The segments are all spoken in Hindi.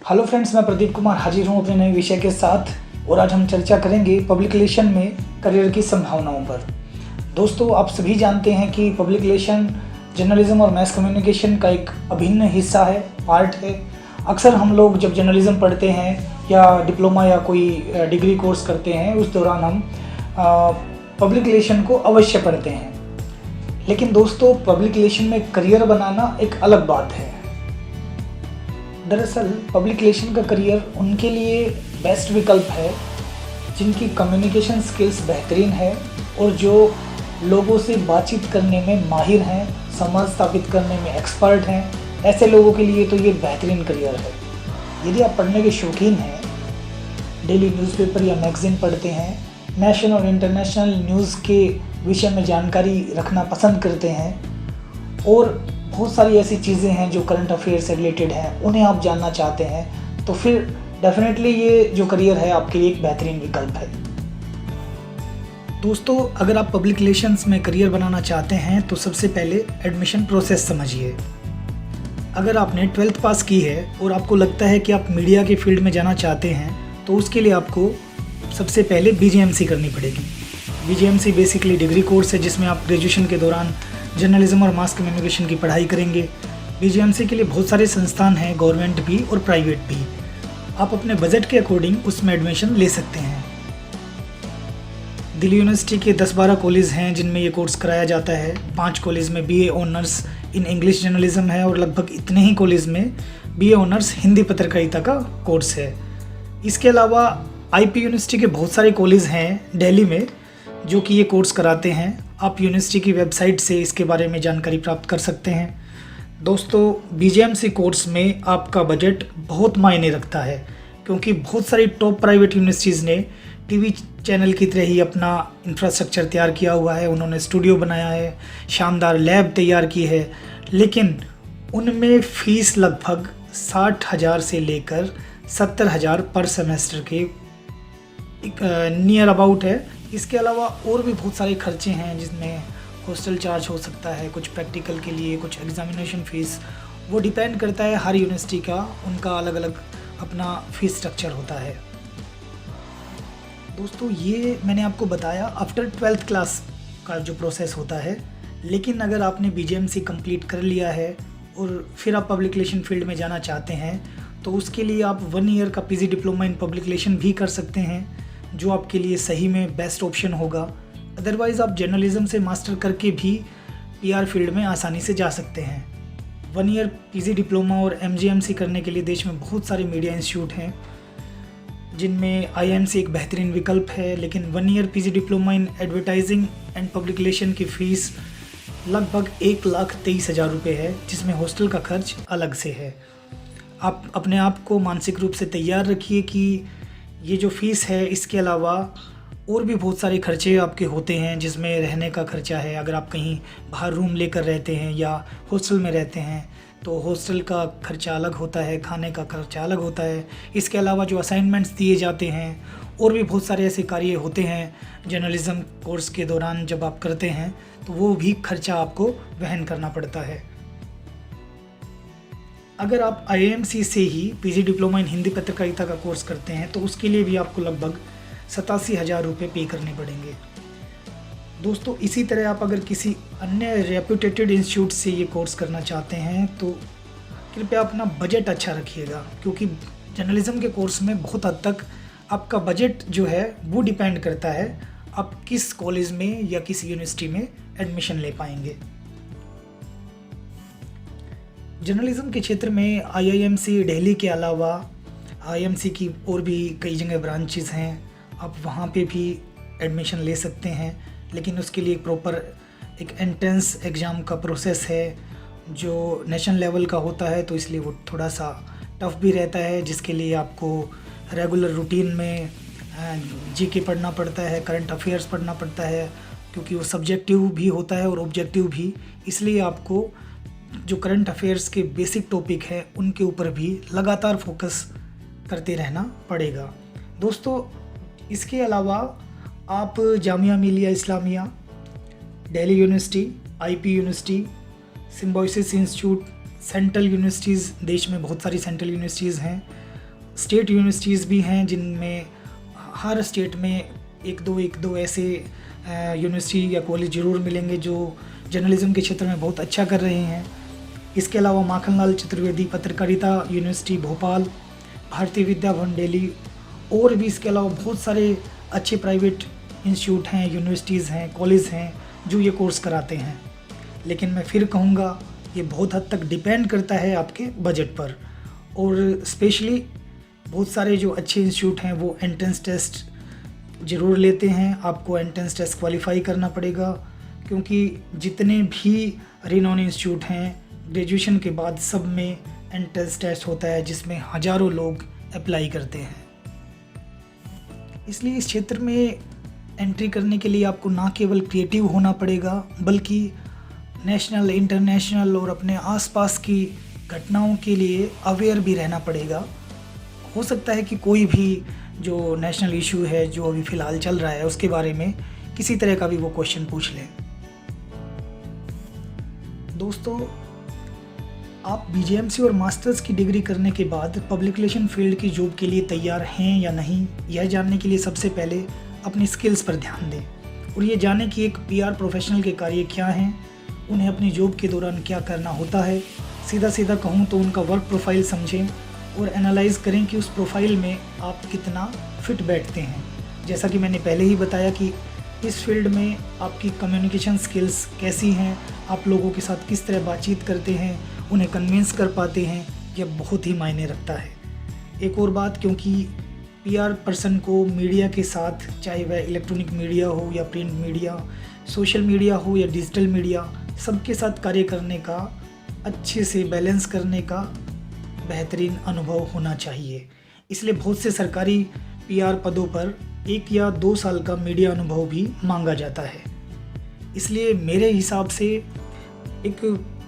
हेलो फ्रेंड्स, मैं प्रदीप कुमार हाजिर हूँ अपने नए विषय के साथ और आज हम चर्चा करेंगे पब्लिक रिलेशन में करियर की संभावनाओं पर। दोस्तों, आप सभी जानते हैं कि पब्लिक रिलेशन जर्नलिज्म और मैस कम्युनिकेशन का एक अभिन्न हिस्सा है, पार्ट है। अक्सर हम लोग जब जर्नलिज्म पढ़ते हैं या डिप्लोमा या कोई डिग्री कोर्स करते हैं, उस दौरान हम पब्लिक रिलेशन को अवश्य पढ़ते हैं। लेकिन दोस्तों, पब्लिक रिलेशन में करियर बनाना एक अलग बात है। दरअसल पब्लिक रिलेशन का करियर उनके लिए बेस्ट विकल्प है जिनकी कम्युनिकेशन स्किल्स बेहतरीन है और जो लोगों से बातचीत करने में माहिर हैं, संवाद स्थापित करने में एक्सपर्ट हैं। ऐसे लोगों के लिए तो ये बेहतरीन करियर है। यदि आप पढ़ने के शौकीन हैं, डेली न्यूज़पेपर या मैगज़ीन पढ़ते हैं, नेशनल और इंटरनेशनल न्यूज़ के विषय में जानकारी रखना पसंद करते हैं और बहुत सारी ऐसी चीज़ें हैं जो करंट अफेयर से रिलेटेड हैं, उन्हें आप जानना चाहते हैं, तो फिर डेफिनेटली ये जो करियर है आपके लिए एक बेहतरीन विकल्प है। दोस्तों, अगर आप पब्लिक रिलेशंस में करियर बनाना चाहते हैं तो सबसे पहले एडमिशन प्रोसेस समझिए। अगर आपने 12th पास की है और आपको लगता है कि आप मीडिया के फील्ड में जाना चाहते हैं तो उसके लिए आपको सबसे पहले BGMC करनी पड़ेगी। BGMC बेसिकली डिग्री कोर्स है जिसमें आप ग्रेजुएशन के दौरान जर्नलिज्म और मास कम्युनिकेशन की पढ़ाई करेंगे। BGMC के लिए बहुत सारे संस्थान हैं, गवर्नमेंट भी और प्राइवेट भी। आप अपने बजट के अकॉर्डिंग उसमें एडमिशन ले सकते हैं। दिल्ली यूनिवर्सिटी के 10-12 कॉलेज हैं जिनमें ये कोर्स कराया जाता है। 5 कॉलेज में BA honours in English journalism है और लगभग इतने ही कॉलेज में BA ऑनर्स हिंदी पत्रकारिता का कोर्स है। इसके अलावा IP यूनिवर्सिटी के बहुत सारे कॉलेज हैं दिल्ली में जो कि ये कोर्स कराते हैं। आप यूनिवर्सिटी की वेबसाइट से इसके बारे में जानकारी प्राप्त कर सकते हैं। दोस्तों, BGMC कोर्स में आपका बजट बहुत मायने रखता है क्योंकि बहुत सारी टॉप प्राइवेट यूनिवर्सिटीज़ ने TV चैनल की तरह ही अपना इंफ्रास्ट्रक्चर तैयार किया हुआ है। उन्होंने स्टूडियो बनाया है, शानदार लैब तैयार की है, लेकिन उनमें फ़ीस लगभग 60,000 से लेकर 70,000 पर सेमेस्टर के नियर अबाउट है। इसके अलावा और भी बहुत सारे खर्चे हैं जिसमें हॉस्टल चार्ज हो सकता है, कुछ प्रैक्टिकल के लिए, कुछ एग्जामिनेशन फ़ीस। वो डिपेंड करता है हर यूनिवर्सिटी का, उनका अलग अलग अपना फ़ीस स्ट्रक्चर होता है। दोस्तों, ये मैंने आपको बताया आफ्टर 12th क्लास का जो प्रोसेस होता है। लेकिन अगर आपने BGMC कंप्लीट कर लिया है और फिर आप पब्लिक रिलेशन फील्ड में जाना चाहते हैं तो उसके लिए आप 1 ईयर का PG diploma in public relation भी कर सकते हैं, जो आपके लिए सही में बेस्ट ऑप्शन होगा। अदरवाइज़ आप जर्नलिज्म से मास्टर करके भी PR फील्ड में आसानी से जा सकते हैं। 1 ईयर PG डिप्लोमा और MGMC करने के लिए देश में बहुत सारे मीडिया इंस्टीट्यूट हैं जिनमें IIMC एक बेहतरीन विकल्प है। लेकिन 1 year PG diploma in advertising and public relation की फ़ीस लगभग 1,23,000 रुपये है, जिसमें हॉस्टल का खर्च अलग से है। आप अपने आप को मानसिक रूप से तैयार रखिए कि ये जो फ़ीस है, इसके अलावा और भी बहुत सारे खर्चे आपके होते हैं जिसमें रहने का खर्चा है। अगर आप कहीं बाहर रूम लेकर रहते हैं या हॉस्टल में रहते हैं तो हॉस्टल का खर्चा अलग होता है, खाने का खर्चा अलग होता है। इसके अलावा जो असाइनमेंट्स दिए जाते हैं और भी बहुत सारे ऐसे कार्य होते हैं जर्नलिज़्म कोर्स के दौरान जब आप करते हैं तो वो भी खर्चा आपको वहन करना पड़ता है। अगर आप IIMC से ही PG डिप्लोमा इन हिंदी पत्रकारिता का कोर्स करते हैं तो उसके लिए भी आपको लगभग 87,000 रुपये पे करने पड़ेंगे। दोस्तों, इसी तरह आप अगर किसी अन्य रेप्यूटेटेड इंस्टीट्यूट से ये कोर्स करना चाहते हैं तो कृपया अपना बजट अच्छा रखिएगा, क्योंकि जर्नलिज्म के कोर्स में बहुत हद तक आपका बजट जो है वो डिपेंड करता है आप किस कॉलेज में या किस यूनिवर्सिटी में एडमिशन ले पाएंगे। जर्नलिज्म के क्षेत्र में IIMC दिल्ली के अलावा IIMC की और भी कई जगह ब्रांचेस हैं, आप वहाँ पे भी एडमिशन ले सकते हैं। लेकिन उसके लिए प्रॉपर एक एंट्रेंस एग्ज़ाम का प्रोसेस है जो नेशनल लेवल का होता है, तो इसलिए वो थोड़ा सा टफ भी रहता है, जिसके लिए आपको रेगुलर रूटीन में GK पढ़ना पड़ता है, करंट अफेयर्स पढ़ना पड़ता है, क्योंकि वो सब्जेक्टिव भी होता है और ऑब्जेक्टिव भी। इसलिए आपको जो करंट अफेयर्स के बेसिक टॉपिक है उनके ऊपर भी लगातार फोकस करते रहना पड़ेगा। दोस्तों, इसके अलावा आप Jamia Millia Islamia, Delhi university, IP university, symbiosis institute, central universities, देश में बहुत सारी सेंट्रल यूनिवर्सिटीज़ हैं, स्टेट यूनिवर्सिटीज़ भी हैं जिनमें हर स्टेट में एक दो ऐसे यूनिवर्सिटी या कॉलेज ज़रूर मिलेंगे जो जर्नलिज़्म के क्षेत्र में बहुत अच्छा कर रहे हैं। इसके अलावा माखनलाल चतुर्वेदी पत्रकारिता यूनिवर्सिटी भोपाल, भारतीय विद्या भवन दिल्ली और भी इसके अलावा बहुत सारे अच्छे प्राइवेट इंस्टीट्यूट हैं, यूनिवर्सिटीज़ हैं, कॉलेज हैं जो ये कोर्स कराते हैं। लेकिन मैं फिर कहूँगा ये बहुत हद तक डिपेंड करता है आपके बजट पर, और स्पेशली बहुत सारे जो अच्छे इंस्टीट्यूट हैं वो एंट्रेंस टेस्ट ज़रूर लेते हैं। आपको एंट्रेंस टेस्ट क्वालिफाई करना पड़ेगा, क्योंकि जितने भी रिनॉन इंस्टीट्यूट हैं ग्रेजुएशन के बाद सब में एंट्रेंस टेस्ट होता है जिसमें हज़ारों लोग अप्लाई करते हैं। इसलिए इस क्षेत्र में एंट्री करने के लिए आपको ना केवल क्रिएटिव होना पड़ेगा बल्कि नेशनल, इंटरनेशनल और अपने आसपास की घटनाओं के लिए अवेयर भी रहना पड़ेगा। हो सकता है कि कोई भी जो नेशनल इशू है जो अभी फ़िलहाल चल रहा है उसके बारे में किसी तरह का भी वो क्वेश्चन पूछ लें। दोस्तों, आप बीजेएमसी और मास्टर्स की डिग्री करने के बाद पब्लिक रिलेशन फील्ड की जॉब के लिए तैयार हैं या नहीं, यह जानने के लिए सबसे पहले अपनी स्किल्स पर ध्यान दें और ये जानें कि एक पीआर प्रोफेशनल के कार्य क्या हैं, उन्हें अपनी जॉब के दौरान क्या करना होता है। सीधा कहूँ तो उनका वर्क प्रोफाइल समझें और एनालाइज करें कि उस प्रोफाइल में आप कितना फिट बैठते हैं। जैसा कि मैंने पहले ही बताया कि इस फील्ड में आपकी कम्युनिकेशन स्किल्स कैसी हैं, आप लोगों के साथ किस तरह बातचीत करते हैं, उन्हें कन्विंस कर पाते हैं, यह बहुत ही मायने रखता है। एक और बात, क्योंकि पीआर पर्सन को मीडिया के साथ, चाहे वह इलेक्ट्रॉनिक मीडिया हो या प्रिंट मीडिया, सोशल मीडिया हो या डिजिटल मीडिया, सबके साथ कार्य करने का, अच्छे से बैलेंस करने का बेहतरीन अनुभव होना चाहिए। इसलिए बहुत से सरकारी पीआर पदों पर 1 या 2 साल का मीडिया अनुभव भी मांगा जाता है। इसलिए मेरे हिसाब से एक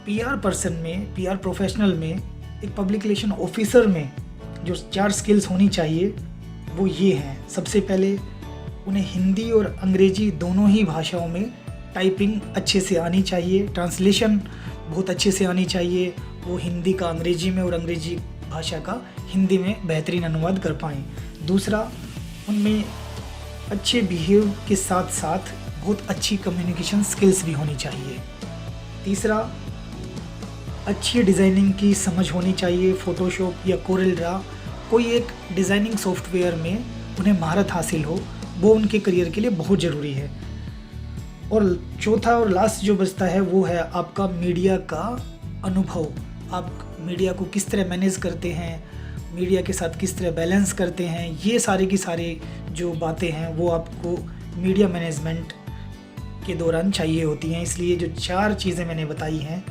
पीआर पर्सन में, पीआर प्रोफेशनल में, एक पब्लिक रिलेशन ऑफिसर में जो 4 स्किल्स होनी चाहिए वो ये हैं। सबसे पहले उन्हें हिंदी और अंग्रेजी दोनों ही भाषाओं में टाइपिंग अच्छे से आनी चाहिए, ट्रांसलेशन बहुत अच्छे से आनी चाहिए, वो हिंदी का अंग्रेजी में और अंग्रेजी भाषा का हिंदी में बेहतरीन अनुवाद कर पाएँ। दूसरा, उनमें अच्छे बिहेव के साथ साथ बहुत अच्छी कम्युनिकेशन स्किल्स भी होनी चाहिए। तीसरा, अच्छी डिज़ाइनिंग की समझ होनी चाहिए। फ़ोटोशॉप या कोरेल ड्रा, कोई एक डिज़ाइनिंग सॉफ्टवेयर में उन्हें महारत हासिल हो, वो उनके करियर के लिए बहुत ज़रूरी है। और चौथा और लास्ट जो बचता है वो है आपका मीडिया का अनुभव। आप मीडिया को किस तरह मैनेज करते हैं, मीडिया के साथ किस तरह बैलेंस करते हैं, ये सारे की सारे जो बातें हैं वो आपको मीडिया मैनेजमेंट के दौरान चाहिए होती हैं। इसलिए जो 4 चीज़ें मैंने बताई हैं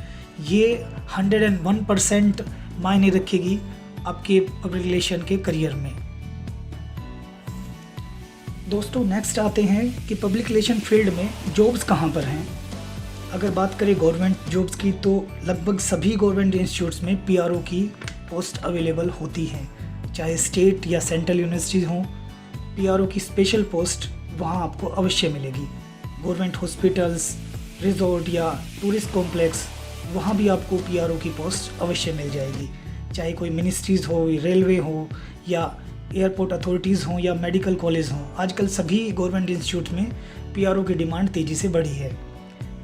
ये 101% मायने रखेगी आपके पब्लिक रिलेशन के करियर में। दोस्तों, नेक्स्ट आते हैं कि पब्लिक रिलेशन फील्ड में जॉब्स कहाँ पर हैं। अगर बात करें गवर्नमेंट जॉब्स की तो लगभग सभी गवर्नमेंट इंस्टीट्यूट्स में पीआरओ की पोस्ट अवेलेबल होती हैं, चाहे स्टेट या सेंट्रल यूनिवर्सिटीज़ हों। पीआरओ की स्पेशल पोस्ट वहाँ आपको अवश्य मिलेगी। गवर्नमेंट हॉस्पिटल्स, रिजॉर्ट या टूरिस्ट कॉम्प्लेक्स, वहाँ भी आपको पीआरओ की पोस्ट अवश्य मिल जाएगी। चाहे कोई मिनिस्ट्रीज़ हो, रेलवे हो या एयरपोर्ट अथॉरिटीज़ हों या मेडिकल कॉलेज हों, आजकल सभी गवर्नमेंट इंस्टीट्यूट में पीआरओ की डिमांड तेज़ी से बढ़ी है।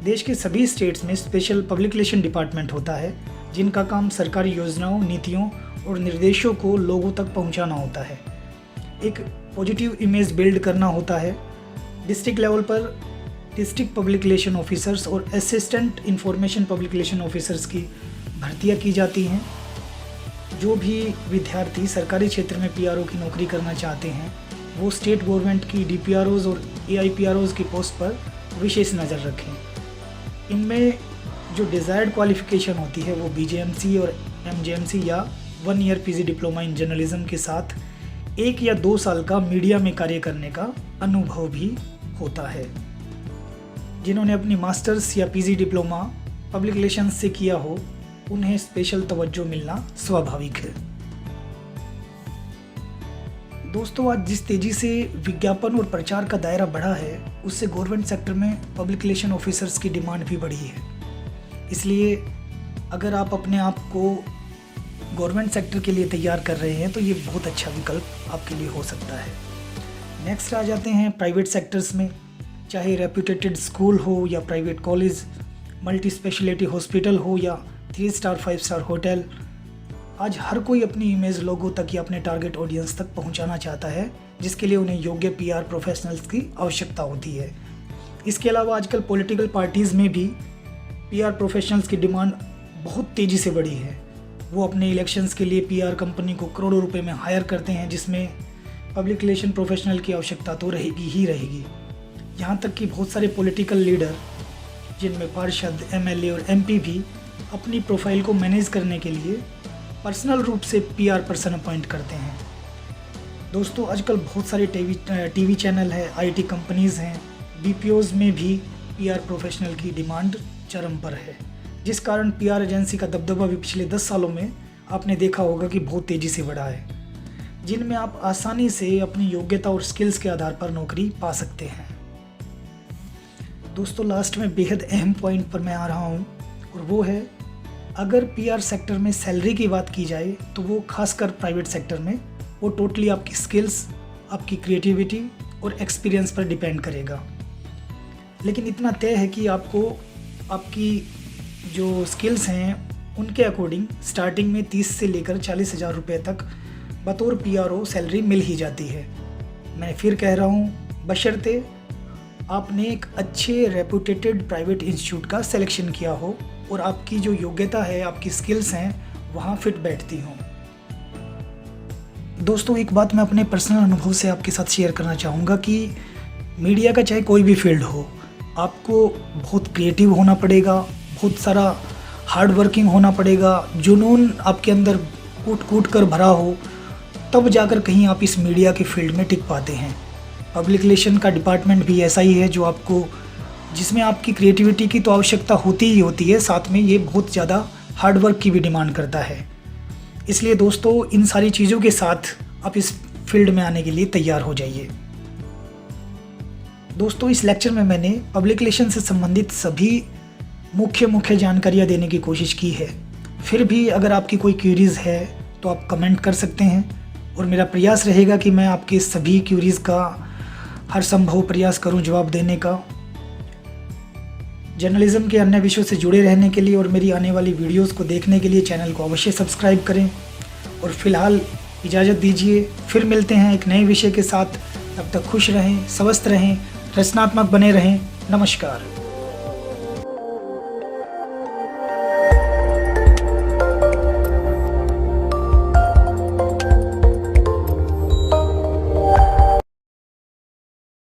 देश के सभी स्टेट्स में स्पेशल पब्लिक रिलेशन डिपार्टमेंट होता है जिनका काम सरकारी योजनाओं, नीतियों और निर्देशों को लोगों तक पहुंचाना होता है, एक पॉजिटिव इमेज बिल्ड करना होता है। डिस्ट्रिक्ट लेवल पर डिस्ट्रिक्ट पब्लिक रिलेशन ऑफिसर्स और assistant information public relation officers की भर्तियां की जाती हैं। जो भी विद्यार्थी सरकारी क्षेत्र में पीआरओ की नौकरी करना चाहते हैं वो स्टेट गवर्नमेंट की डीपीआरओज़ और एआईपीआरओज़ की पोस्ट पर विशेष नज़र रखें। इनमें जो डिज़ायर्ड क्वालिफ़िकेशन होती है वो बीजेएमसी और एमजेएमसी या 1 year PG diploma in journalism के साथ 1 या 2 साल का मीडिया में कार्य करने का अनुभव भी होता है। जिन्होंने अपनी मास्टर्स या पीजी डिप्लोमा पब्लिक रिलेशंस से किया हो उन्हें स्पेशल तवज्जो मिलना स्वाभाविक है। दोस्तों, आज जिस तेज़ी से विज्ञापन और प्रचार का दायरा बढ़ा है उससे गवर्नमेंट सेक्टर में पब्लिक रिलेशन ऑफिसर्स की डिमांड भी बढ़ी है। इसलिए अगर आप अपने आप को गवर्नमेंट सेक्टर के लिए तैयार कर रहे हैं तो ये बहुत अच्छा विकल्प आपके लिए हो सकता है। नेक्स्ट आ जाते हैं प्राइवेट सेक्टर्स में। चाहे रेप्यूटेटेड स्कूल हो या private college, multi speciality hospital हो या 3 स्टार 5 स्टार होटल, आज हर कोई अपनी इमेज लोगों तक या अपने टारगेट ऑडियंस तक पहुंचाना चाहता है, जिसके लिए उन्हें योग्य पीआर प्रोफेशनल्स की आवश्यकता होती है। इसके अलावा आजकल पॉलिटिकल पार्टीज़ में भी पीआर प्रोफेशनल्स की डिमांड बहुत तेज़ी से बढ़ी है। वो अपने इलेक्शंस के लिए पीआर कंपनी को करोड़ों रुपए में हायर करते हैं, जिसमें पब्लिक रिलेशन प्रोफेशनल की आवश्यकता तो रहेगी ही रहेगी। यहाँ तक कि बहुत सारे पॉलिटिकल लीडर, जिनमें पार्षद, एमएलए और एमपी भी अपनी प्रोफाइल को मैनेज करने के लिए पर्सनल रूप से पीआर पर्सन अपॉइंट करते हैं। दोस्तों, आजकल बहुत सारे टीवी चैनल है, आईटी कंपनीज़ हैं, बीपीओज़ में भी पीआर प्रोफेशनल की डिमांड चरम पर है, जिस कारण पीआर एजेंसी का दबदबा भी पिछले 10 सालों में आपने देखा होगा कि बहुत तेज़ी से बढ़ा है, जिनमें आप आसानी से अपनी योग्यता और स्किल्स के आधार पर नौकरी पा सकते हैं। दोस्तों, लास्ट में बेहद अहम पॉइंट पर मैं आ रहा हूँ, और वो है, अगर पीआर सेक्टर में सैलरी की बात की जाए तो वो खासकर प्राइवेट सेक्टर में वो टोटली आपकी स्किल्स, आपकी क्रिएटिविटी और एक्सपीरियंस पर डिपेंड करेगा। लेकिन इतना तय है कि आपको आपकी जो स्किल्स हैं उनके अकॉर्डिंग स्टार्टिंग में 30 से लेकर 40,000 रुपये तक बतौर पीआरओ सैलरी मिल ही जाती है। मैं फिर कह रहा हूँ, बशर्ते आपने एक अच्छे रेपुटेटेड प्राइवेट इंस्टीट्यूट का सिलेक्शन किया हो और आपकी जो योग्यता है, आपकी स्किल्स हैं, वहाँ फिट बैठती हों। दोस्तों, एक बात मैं अपने पर्सनल अनुभव से आपके साथ शेयर करना चाहूँगा कि मीडिया का चाहे कोई भी फील्ड हो, आपको बहुत क्रिएटिव होना पड़ेगा, बहुत सारा हार्ड वर्किंग होना पड़ेगा, जुनून आपके अंदर कूट कूट कर भरा हो, तब जाकर कहीं आप इस मीडिया के फील्ड में टिक पाते हैं। पब्लिक रिलेशन का डिपार्टमेंट भी ऐसा ही है, जो आपको, जिसमें आपकी क्रिएटिविटी की तो आवश्यकता होती ही होती है, साथ में ये बहुत ज़्यादा हार्ड वर्क की भी डिमांड करता है। इसलिए दोस्तों, इन सारी चीज़ों के साथ आप इस फील्ड में आने के लिए तैयार हो जाइए। दोस्तों, इस लेक्चर में मैंने पब्लिक रिलेशन से संबंधित सभी मुख्य जानकारियाँ देने की कोशिश की है। फिर भी अगर आपकी कोई क्यूरीज़ है तो आप कमेंट कर सकते हैं, और मेरा प्रयास रहेगा कि मैं आपके सभी क्यूरीज़ का हर संभव प्रयास करूं जवाब देने का। जर्नलिज्म के अन्य विषयों से जुड़े रहने के लिए और मेरी आने वाली वीडियोस को देखने के लिए चैनल को अवश्य सब्सक्राइब करें। और फिलहाल इजाज़त दीजिए, फिर मिलते हैं एक नए विषय के साथ। तब तक खुश रहें, स्वस्थ रहें, रचनात्मक बने रहें। नमस्कार।